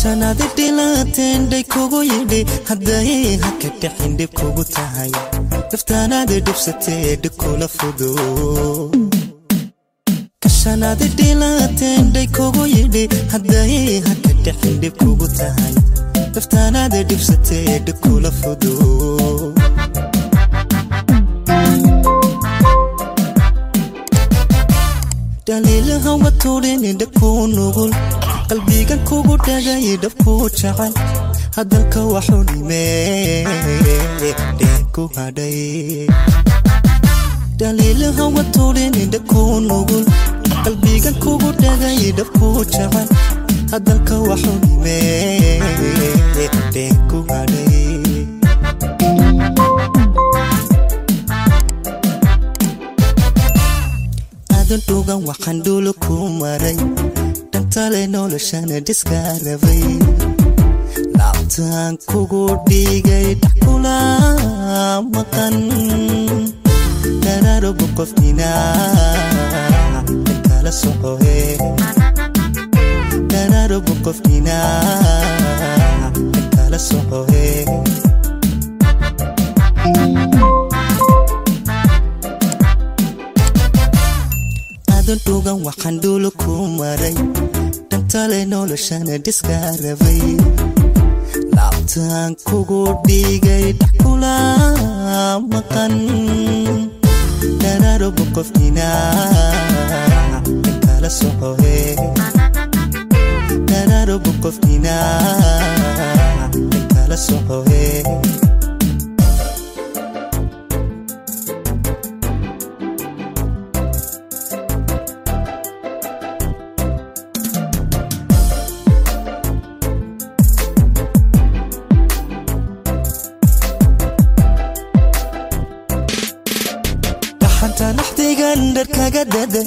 كشانادي ديلاتين دي كوغو يدي هداي هكا حندي كوغو تاهي دفتانا دي دبستي دي كولا فدو كشانادي ديلاتين دي كوغو يدي هداي هكا حندي كوغو تاهي دفتانا دي دبستي دي كولا فدو دليل هوا تورين دكو نقول قلبي كان كوغو داغي دفكو شعل هذا الكوحوني مي ديكو هداي دليل هوا تورين دكو نقول قلبي كان كوغو داغي دفكو شعل هذا الكوحوني مي ديكو هداي Tuntugan waxaan dhulu ku maray dhantale noloshana diskarabay laabtaan kugu dhigay dhakula maqan daraaro qofkina kala socohe daraaro qofkina kala socohe Tuntugan waxaan dhulu ku maray dhantale noloshana diskarabay laabtaan kugu dhigay dhakula maqan daraaro qofkina kala socohe daraaro qofkina kala socohe حتى نحتاج ندرك جدد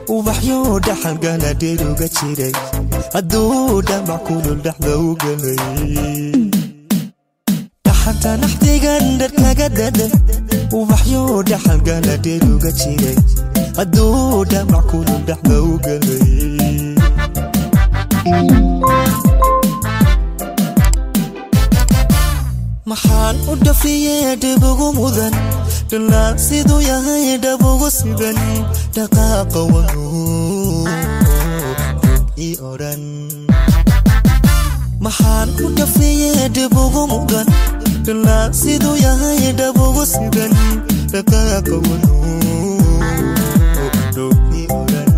وبحيود حلقة نديرو جتشيري الدودة مع كل اللحظة وجلي حتى نحتاج ندرك جدد وبحيود حلقة نديرو جتشيري الدودة مع كل اللحظة وجلي محال ودفية دبغو مذن دلا سيدو يا هاي دبغو سيدن دقاق ونو اي اوران محال ودفية دبغو مذن دلا سيدو يا هاي دبغو سيدن دقاق ونو اي اوران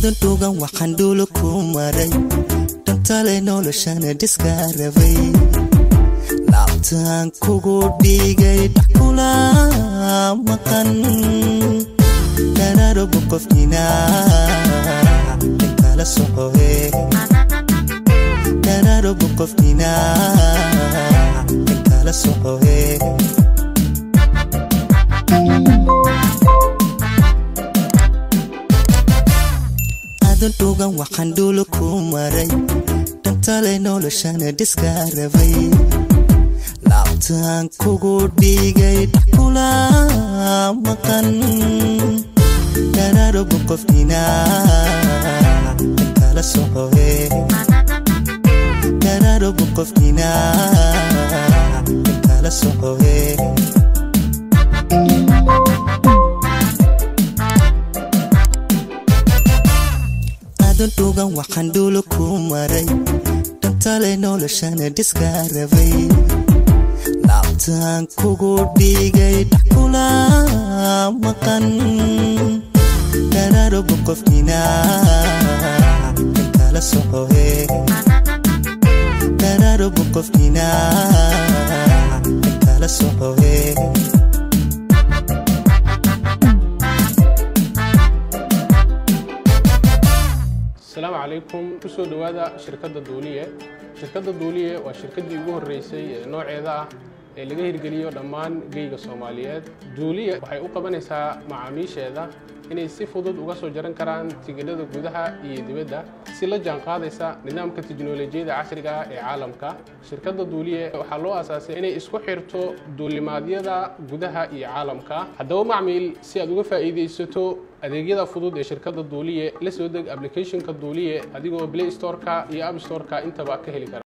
Tuntugan waxaan dhulu ku maray dhantale noloshana diskarabay laabtaan kugu dhigay dhakula maqan daraaro qofkina kala socohe daraaro qofkina kala socohe Tuntugan waxaan dhulu ku maray dhantale noloshana diskarabay laabtaan kugu dhigay dhakula maqan daraaro qofkina kala socohe daraaro qofkina kala socohe Tuntugan waxaan dhulu ku maray dhantale noloshana diskarabay laabtaan kugu dhigay dhakula maqan daraaro qofkina kala socohe daraaro qofkina kala socohe السلام عليكم كسو دوادا شركة الدولية. شركة الدولية وشركة دي ugu horeysay nooceeda ee laga hirgeliyo dhammaan geyga Soomaaliyeed. Duuliye waxay u qabanaysaa macaamiisheeda inay si fudud uga soo jaran karaan tigidhada gudaha iyo dibadda si la jaan qaadaysa nidaamka tiknoolajiyada casriga ah ee caalamka. Shirkadda Duuliye waxaa loo aasaasay inay isku xirto duulimaadyada gudaha iyo caalamka. Haddaba macmiil, si aad uga faa'iidaysato adeegyada fudud ee shirkadda Duuliye, la soo deg application-ka Duuliye adigoo Play Store-ka iyo App Store-ka intaba ka heli kara.